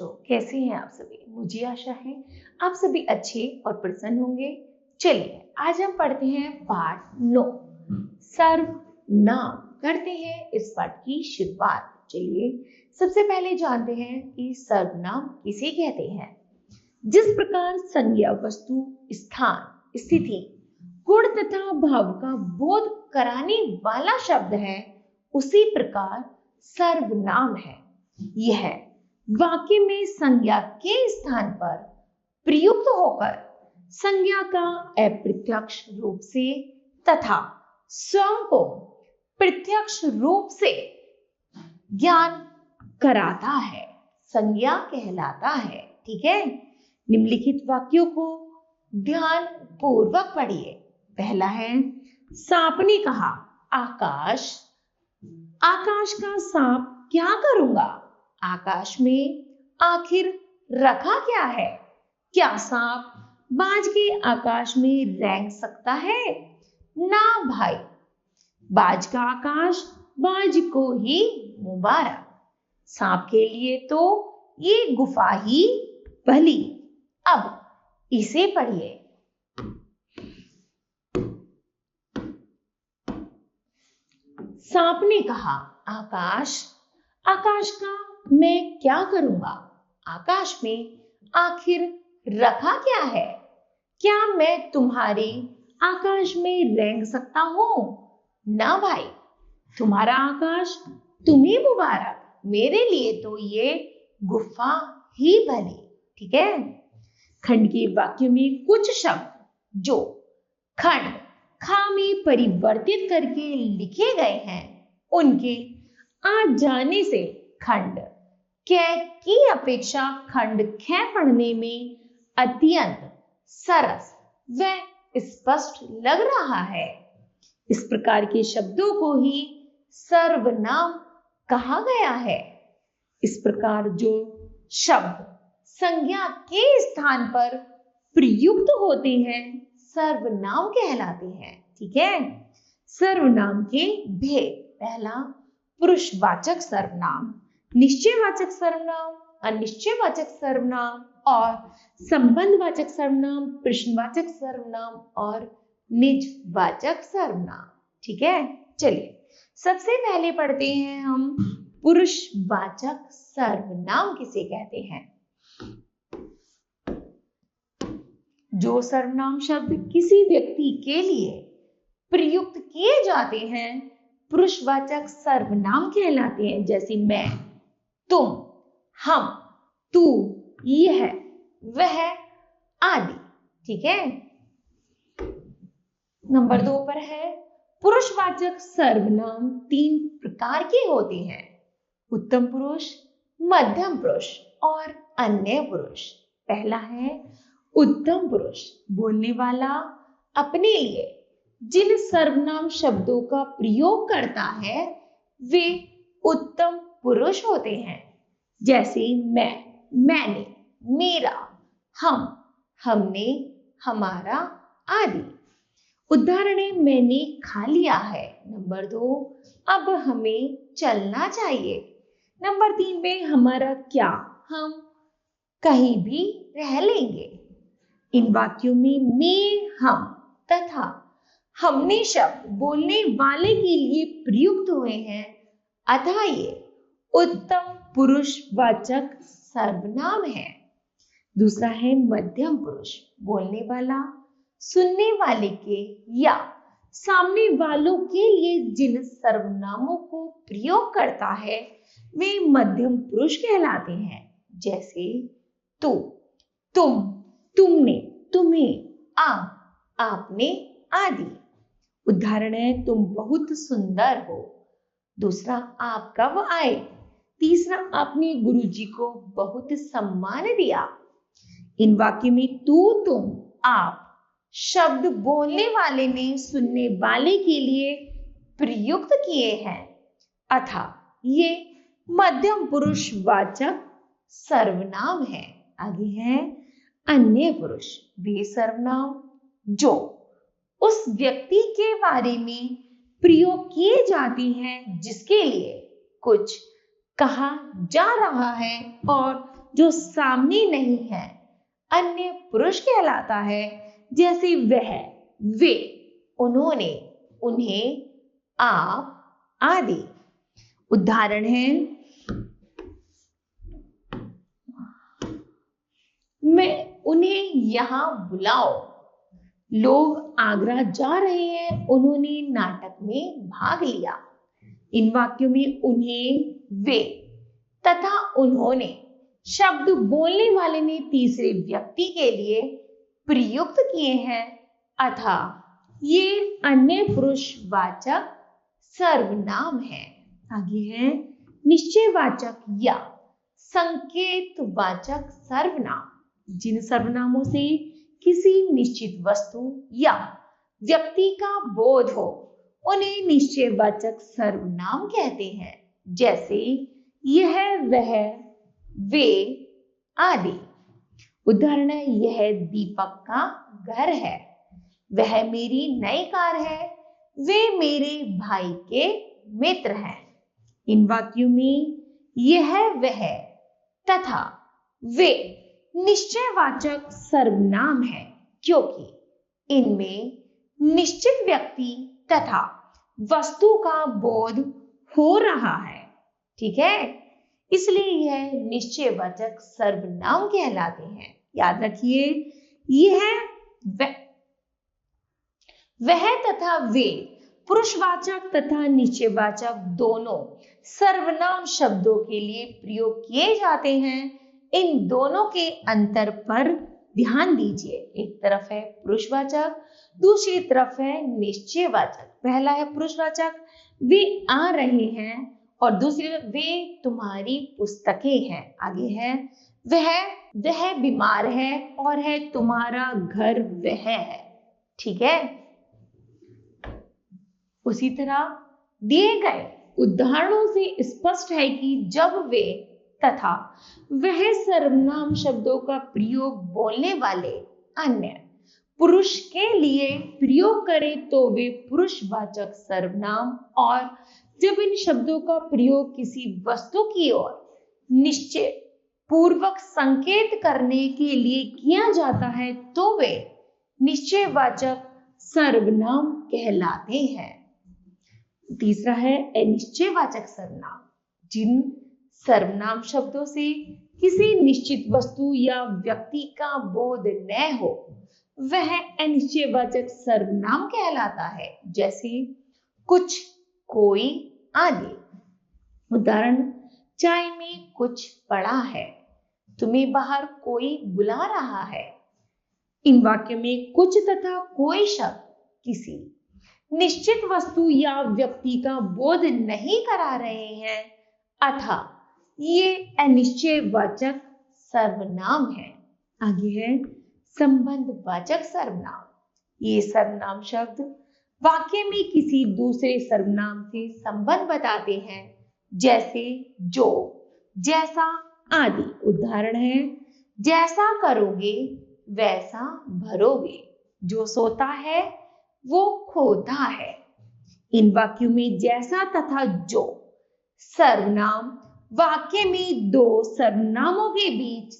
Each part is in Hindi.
बच्चों, कैसे हैं आप सभी? मुझे आशा है आप सभी अच्छे और प्रसन्न होंगे। चलिए आज हम पढ़ते हैं पाठ 9 सर्वनाम। करते हैं इस पाठ की शुरुआत। चलिए सबसे पहले जानते हैं कि सर्वनाम किसे कहते हैं। जिस प्रकार संज्ञा वस्तु, स्थान, स्थिति, गुण तथा भाव का बोध कराने वाला शब्द है, उसी प्रकार सर्वनाम है। यह वाक्य में संज्ञा के स्थान पर प्रयुक्त होकर संज्ञा का अप्रत्यक्ष रूप से तथा स्वयं को प्रत्यक्ष रूप से ज्ञान कराता है, संज्ञा कहलाता है। ठीक है, निम्नलिखित वाक्यों को ध्यान पूर्वक पढ़िए। पहला है, सांप ने कहा आकाश, आकाश का सांप क्या करूंगा। आकाश में आखिर रखा क्या है। क्या सांप बाज के आकाश में रेंग सकता है? ना भाई, बाज का आकाश बाज को ही मुबारक। सांप के लिए तो ये गुफा ही भली। अब इसे पढ़िए। सांप ने कहा आकाश, आकाश का मैं क्या करूंगा। आकाश में आखिर रखा क्या है। क्या मैं तुम्हारे आकाश में रेंग सकता हूं? ना भाई, तुम्हारा आकाश तुम्हें मुबारक, मेरे लिए तो ये गुफा ही भली। ठीक है, खंड के वाक्य में कुछ शब्द जो खंड खा में परिवर्तित करके लिखे गए हैं, उनके आ जाने से खंड कै की अपेक्षा खंड ख पढ़ने में अत्यंत सरस व स्पष्ट लग रहा है। इस प्रकार के शब्दों को ही सर्वनाम कहा गया है। इस प्रकार जो शब्द संज्ञा के स्थान पर प्रयुक्त होते हैं, सर्वनाम कहलाते हैं। ठीक है, सर्वनाम के भेद। पहला, पुरुषवाचक सर्वनाम, निश्चयवाचक सर्वनाम, अनिश्चयवाचक सर्वनाम और संबंधवाचक सर्वनाम, प्रश्नवाचक सर्वनाम और निजवाचक सर्वनाम। ठीक है, चलिए सबसे पहले पढ़ते हैं हम पुरुषवाचक सर्वनाम किसे कहते हैं। जो सर्वनाम शब्द किसी व्यक्ति के लिए प्रयुक्त किए जाते हैं, पुरुषवाचक सर्वनाम कहलाते हैं। जैसे मैं, तुम, हम, तू, यह, वह आदि। ठीक है, नंबर 2 पर है, पुरुषवाचक सर्वनाम 3 प्रकार के होते हैं, उत्तम पुरुष, मध्यम पुरुष और अन्य पुरुष। पहला है उत्तम पुरुष, बोलने वाला अपने लिए जिन सर्वनाम शब्दों का प्रयोग करता है वे उत्तम पुरुष होते हैं। जैसे मैं, मैंने, मेरा, हम, हमने, हमारा आदि। उदाहरण है, मैंने खा लिया है। नंबर 2, अब हमें चलना चाहिए। नंबर 3 में हमारा क्या, हम कहीं भी रह लेंगे। इन वाक्यों में मैं, हम तथा हमने शब्द बोलने वाले के लिए प्रयुक्त हुए हैं, अतः ये उत्तम पुरुषवाचक सर्वनाम है। दूसरा है मध्यम पुरुष, बोलने वाला सुनने वाले के या सामने वालों के लिए जिन सर्वनामों को प्रयोग करता है वे मध्यम पुरुष कहलाते हैं। जैसे तू, तुम, तुमने, तुम्हें, आप, आपने आदि। उदाहरण है, तुम बहुत सुंदर हो। दूसरा, आप कब आए। तीसरा, आपने गुरुजी को बहुत सम्मान दिया। इन वाक्य में तू, तुम, आप शब्द बोलने वाले ने सुनने वाले के लिए प्रयुक्त किए हैं, अतः ये मध्यम पुरुषवाचक सर्वनाम है। आगे है अन्य पुरुष, वे सर्वनाम जो उस व्यक्ति के बारे में प्रयोग किए जाते हैं जिसके लिए कुछ कहा जा रहा है और जो सामने नहीं है अन्य पुरुष कहलाता है, जैसे वह, वे, उन्होंने, उन्हें, आप आदि। उदाहरण है, मैं उन्हें यहां बुलाओ, लोग आगरा जा रहे हैं, उन्होंने नाटक में भाग लिया। इन वाक्यों में उन्हें, वे तथा उन्होंने शब्द बोलने वाले ने तीसरे व्यक्ति के लिए प्रयुक्त किए हैं, अतः ये अन्य पुरुषवाचक सर्वनाम है। आगे है निश्चयवाचक या संकेतवाचक सर्वनाम। जिन सर्वनामों से किसी निश्चित वस्तु या व्यक्ति का बोध हो उन्हें निश्चयवाचक सर्वनाम कहते हैं, जैसे यह, वह, वे आदि। उदाहरण है, यह दीपक का घर है, वह मेरी नई कार है, वे मेरे भाई के मित्र हैं। इन वाक्यों में यह, वह तथा वे निश्चयवाचक सर्वनाम है, क्योंकि इनमें निश्चित व्यक्ति तथा वस्तु का बोध हो रहा है। ठीक है, इसलिए यह निश्चयवाचक सर्वनाम कहलाते हैं। याद रखिए, यह, वह तथा वे पुरुषवाचक तथा निश्चयवाचक दोनों सर्वनाम शब्दों के लिए प्रयोग किए जाते हैं। इन दोनों के अंतर पर ध्यान दीजिए। एक तरफ है पुरुषवाचक, दूसरी तरफ है निश्चयवाचक। पहला है पुरुषवाचक, वे आ रहे हैं, और दूसरी तरफ वे तुम्हारी पुस्तकें हैं। आगे है वह बीमार है, और है तुम्हारा घर वह है। ठीक है, उसी तरह दिए गए उदाहरणों से स्पष्ट है कि जब वे तथा वह सर्वनाम शब्दों का प्रयोग बोलने वाले अन्य पुरुष के लिए प्रयोग करें तो वे पुरुषवाचक सर्वनाम, और जब इन शब्दों का प्रयोग किसी वस्तु की ओर निश्चय पूर्वक संकेत करने के लिए किया जाता है तो वे निश्चयवाचक सर्वनाम कहलाते हैं। तीसरा है अनिश्चयवाचक सर्वनाम। जिन सर्वनाम शब्दों से किसी निश्चित वस्तु या व्यक्ति का बोध न हो वह अनिश्चयवाचक सर्वनाम कहलाता है, जैसे कुछ, कोई आदि। उदाहरण, चाय में कुछ पड़ा है, तुम्हें बाहर कोई बुला रहा है। इन वाक्यों में कुछ तथा कोई शब्द किसी निश्चित वस्तु या व्यक्ति का बोध नहीं करा रहे हैं, अतः ये अनिश्चयवाचक सर्वनाम है। आगे है संबंधवाचक सर्वनाम। ये सर्वनाम शब्द वाक्य में किसी दूसरे सर्वनाम से संबंध बताते हैं, जैसे जो, जैसा आदि। उदाहरण है, जैसा करोगे वैसा भरोगे, जो सोता है वो खोता है। इन वाक्यों में जैसा तथा जो सर्वनाम वाक्य में दो सर्वनामों के बीच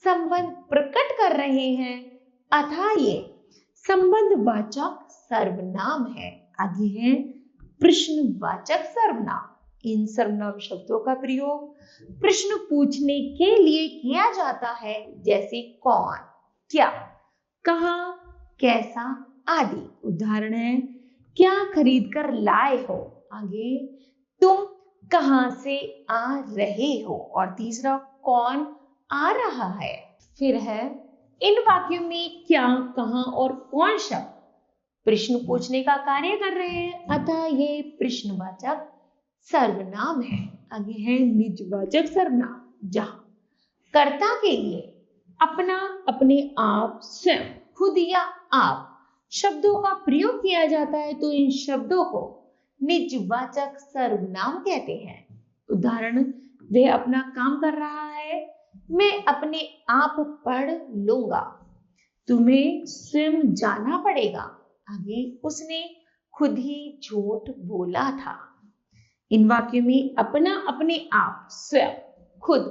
संबंध प्रकट कर रहे हैं, अतः ये संबंधवाचक सर्वनाम है। आगे है प्रश्नवाचक सर्वनाम। इन सर्वनाम शब्दों का प्रयोग प्रश्न पूछने के लिए किया जाता है, जैसे कौन, क्या, कहाँ, कैसा आदि। उदाहरण है, क्या खरीद कर लाए हो। आगे, तुम कहां से आ रहे हो। और तीसरा, कौन आ रहा है। फिर है, इन वाक्यों में क्या, कहां और कौन शब्द प्रश्न पूछने का कार्य कर रहे हैं, अतः ये प्रश्नवाचक सर्वनाम है। आगे है निजवाचक सर्वनाम, जहां कर्ता के लिए अपना, अपने आप, स्वयं, खुद या आप शब्दों का प्रयोग किया जाता है तो इन शब्दों को निजवाचक सर्वनाम कहते हैं। उदाहरण, वह अपना काम कर रहा है, मैं अपने आप पढ़ लूंगा, तुम्हें स्वयं जाना पड़ेगा। आगे, उसने खुद ही झूठ बोला था। इन वाक्यों में अपना, अपने आप, स्वयं, खुद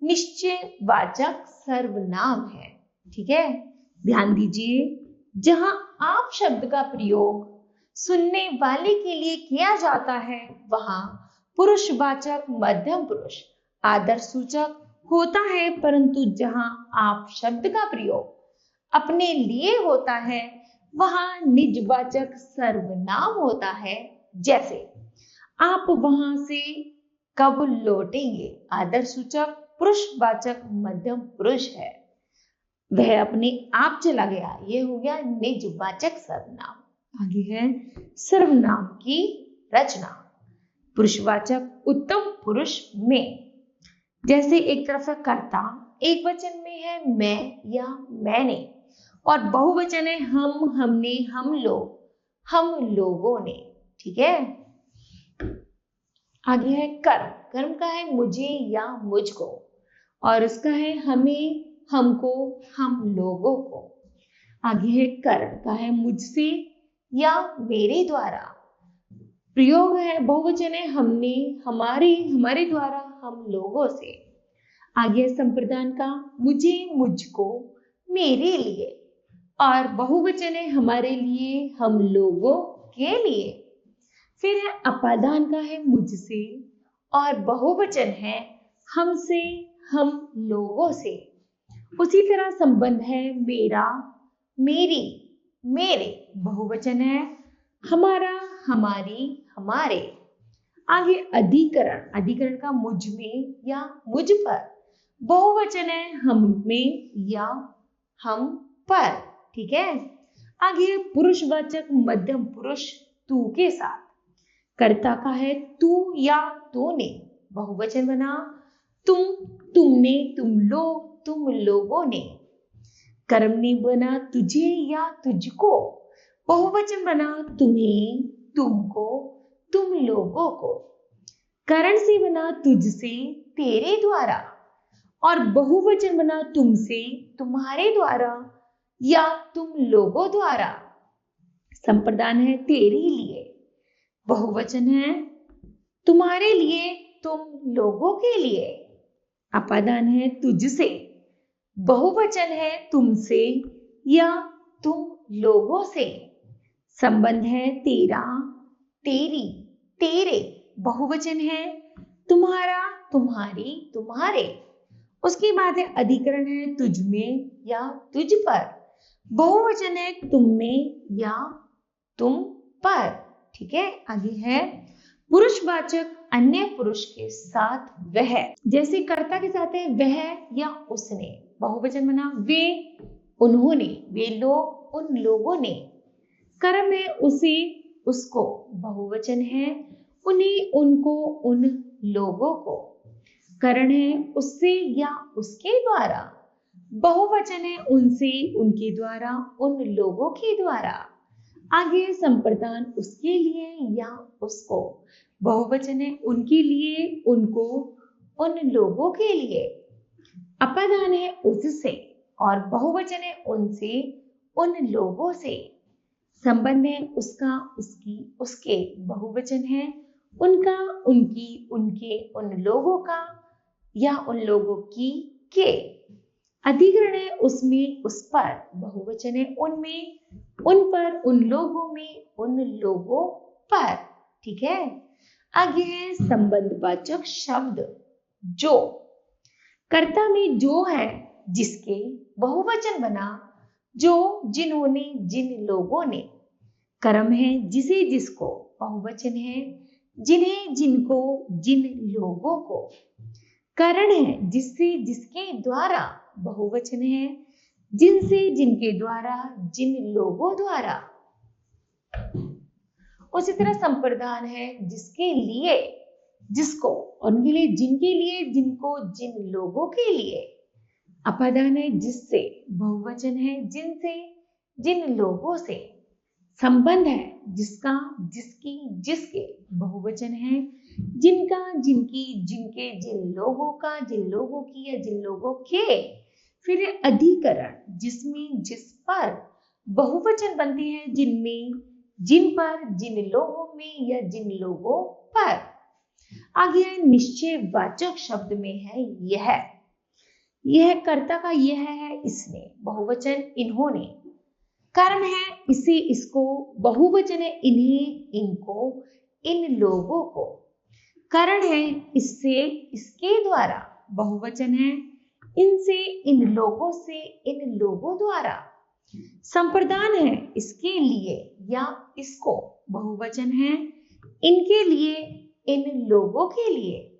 निश्चयवाचक सर्वनाम है। ठीक है, ध्यान दीजिए, जहां आप शब्द का प्रयोग सुनने वाले के लिए किया जाता है वहां पुरुषवाचक मध्यम पुरुष आदर्श सूचक होता है, परंतु जहां आप शब्द का प्रयोग अपने लिए होता है वहां निजवाचक सर्वनाम होता है। जैसे आप वहां से कब लौटेंगे, आदर्श सूचक पुरुषवाचक मध्यम पुरुष है। वह अपने आप चला गया, ये हो गया निजवाचक सर्वनाम। आगे है सर्वनाम की रचना। पुरुषवाचक उत्तम पुरुष में, जैसे एक तरफ है कर्ता, एक वचन में है मैं या मैंने, और बहुवचन है हम, हमने, हम लोग, हम लोगों ने। ठीक है, आगे है कर्म। कर्म का है मुझे या मुझको, और उसका है हमें, हमको, हम लोगों को। आगे है करण का है मुझसे या मेरे द्वारा। प्रयोग है बहुवचन है हमने, हमारे, हमारे द्वारा, हम लोगों से। आगे संप्रदान का मुझे, मुझको, मेरे लिए, और बहुवचन है हमारे लिए, हम लोगों के लिए। फिर है अपादान का है मुझसे, और बहुवचन है हमसे, हम लोगों से। उसी तरह संबंध है मेरा, मेरी, मेरे, बहुवचन है हमारा, हमारी, हमारे। आगे अधिकरण। अधिकरण का मुझ में या मुझ पर, बहुवचन है हम में या हम पर। ठीक है, आगे पुरुषवाचक मध्यम पुरुष तू के साथ। कर्ता का है तू या तूने, बहुवचन बना तुम, तुमने, तुम लोग, तुम लोगों ने। कर्म ने बना तुझे या तुझको, बहुवचन बना तुम्हें, तुमको, तुम लोगों को। करण से बना तुझसे, तेरे द्वारा, और बहुवचन बना तुमसे, तुम्हारे द्वारा, या तुम लोगों द्वारा। संप्रदान है तेरे लिए, बहुवचन है तुम्हारे लिए, तुम लोगों के लिए। अपादान है तुझसे, बहुवचन है तुमसे या तुम लोगों से। संबंध है तेरा, तेरी, तेरे, बहुवचन है तुम्हारा, तुम्हारी, तुम्हारे। उसके बाद है अधिकरण है तुझ में या तुझ पर, बहुवचन है तुम में या तुम पर। ठीक है, आगे है पुरुषवाचक अन्य पुरुष के साथ वह। जैसे कर्ता के साथ है वह या उसने, बहुवचन बना वे, उन्होंने, वे लोग, उन लोगों ने। कर्म है उसे, उसको, बहुवचन है उन्हें, उनको, उन लोगों को। करण है उससे या उसके द्वारा, बहुवचन है उनसे, उनके द्वारा, उन लोगों के द्वारा। आगे संप्रदान उसके लिए या उसको, बहुवचन है उनके लिए, उनको, उन लोगों के लिए। अपादान है उससे, और बहुवचन है उनसे, उन लोगों से। संबंध है उसका, उसकी, उसके, बहुवचन है उनका, उनकी, उनके, उन लोगों का या उन लोगों की, के। अधिकरण है उसमें, उस पर, बहुवचन है उनमें, उन पर, उन लोगों में, उन लोगों पर। ठीक है, आगे है संबंधवाचक शब्द जो। कर्ता में जो है जिसके, बहुवचन बना जो, जिन्होंने, जिन लोगों ने। कर्म है जिसे, जिसको, बहुवचन है जिन्हें, जिनको, जिन लोगों को। करण है जिससे, जिसके द्वारा, बहुवचन है जिनसे, जिनके द्वारा, जिन लोगों द्वारा। उसी तरह संप्रदान है जिसके लिए, जिसको, उनके लिए, जिनके लिए, जिनको, जिन लोगों के लिए। अपादान है जिससे, बहुवचन है जिनसे, जिन लोगों से। संबंध है जिसका, जिसकी, जिसके, बहुवचन है जिनका, जिनकी, जिनके, जिन लोगों का, जिन लोगों की या जिन लोगों के। फिर अधिकरण जिसमें, जिस पर, बहुवचन बनते हैं जिनमें, जिन पर, जिन लोगों में या जिन लोगों पर। आगे निश्चयवाचक शब्द में है यह। यह कर्ता का यह है इसने, बहुवचन इन्होंने। कर्म है इसे इसको, बहुवचन है इन्हें इनको इन लोगों को। करण है इससे इसके द्वारा, बहुवचन है इनसे इन लोगों से इन लोगों द्वारा। संप्रदान है इसके लिए या इसको, बहुवचन है इनके लिए इन लोगों के लिए।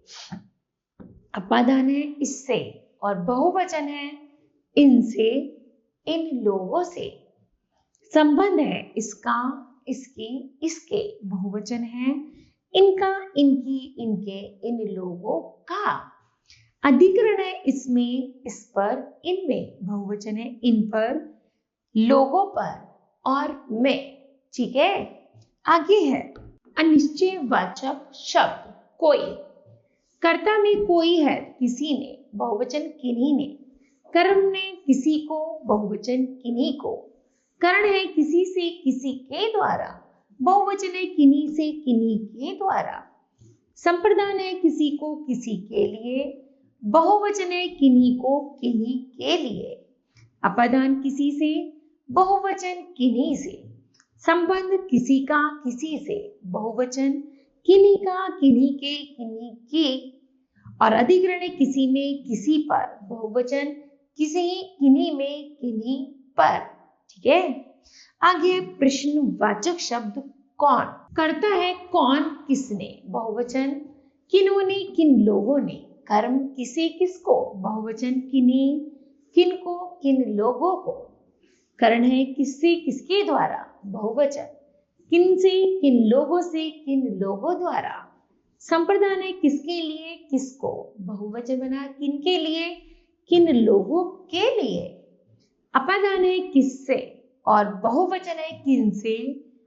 अपादान है इससे और बहुवचन है इनसे इन लोगों से। संबंध है इसका इसकी इसके, बहुवचन है इनका इनकी इनके इन लोगों का। अधिकरण है इसमें इस पर इनमें, बहुवचन है इन पर लोगों पर और में। ठीक है, आगे है अनिश्चयवाचक शब्द कोई। कर्ता में कोई है किसी ने, बहुवचन किन्हीं ने। कर्म ने किसी को, बहुवचन किन्हीं को। करण है किसी से किसी के द्वारा, बहुवचन है किन्हीं से किन्हीं के द्वारा। संप्रदान है किसी को किसी के लिए, बहुवचन है किन्हीं को किन्हीं के लिए। अपादान किसी से, बहुवचन किन्हीं से। संबंध किसी का किसी से, बहुवचन किन्हीं का किन्हीं के किन्हीं की। और अधिकरण है किसी में किसी पर, बहुवचन किसी किन्हीं में किन्हीं पर। ठीक है, आगे प्रश्नवाचक शब्द कौन। कर्ता है कौन किसने, बहुवचन किन्होंने किन लोगों ने। कर्म किसे किसको, बहुवचन किन्हीं किनको किन लोगों को। करण है किससे किसके द्वारा, बहुवचन किनसे किन लोगों से किन लोगों द्वारा। संप्रदान है किसके लिए किसको, बहुवचन बना किनके लिए किन लोगों के लिए। अपादान है किससे और बहुवचन है किनसे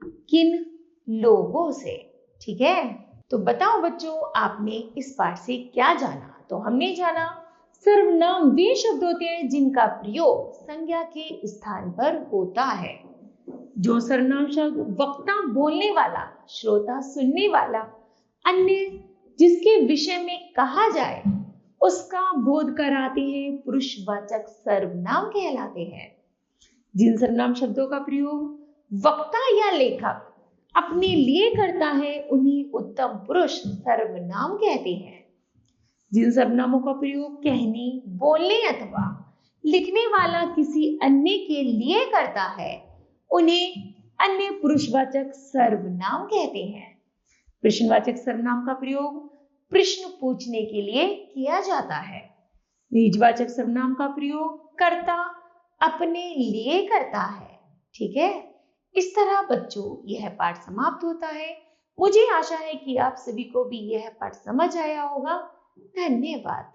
किन लोगों से। ठीक है, तो बताओ बच्चों आपने इस पाठ से क्या जाना। तो हमने जाना सर्वनाम वे शब्द होते हैं जिनका प्रयोग संज्ञा के स्थान पर होता है। जो सर्वनाम शब्द वक्ता बोलने वाला, श्रोता सुनने वाला, अन्य जिसके विषय में कहा जाए उसका बोध कराते हैं, पुरुषवाचक सर्वनाम कहलाते हैं। जिन सर्वनाम शब्दों का प्रयोग वक्ता या लेखक अपने लिए करता है उन्हें उत्तम पुरुष सर्वनाम कहते हैं। जिन सर्वनामों का प्रयोग कहने, बोलने अथवा लिखने वाला किसी अन्य के लिए करता है उन्हें अन्य पुरुषवाचक सर्वनाम कहते हैं। प्रश्नवाचक सर्वनाम का प्रयोग प्रश्न पूछने के लिए किया जाता है। निजवाचक सर्वनाम का प्रयोग कर्ता अपने लिए करता है। ठीक है, इस तरह बच्चों यह पाठ समाप्त होता है। मुझे आशा है कि आप सभी को भी यह पाठ समझ आया होगा। धन्यवाद।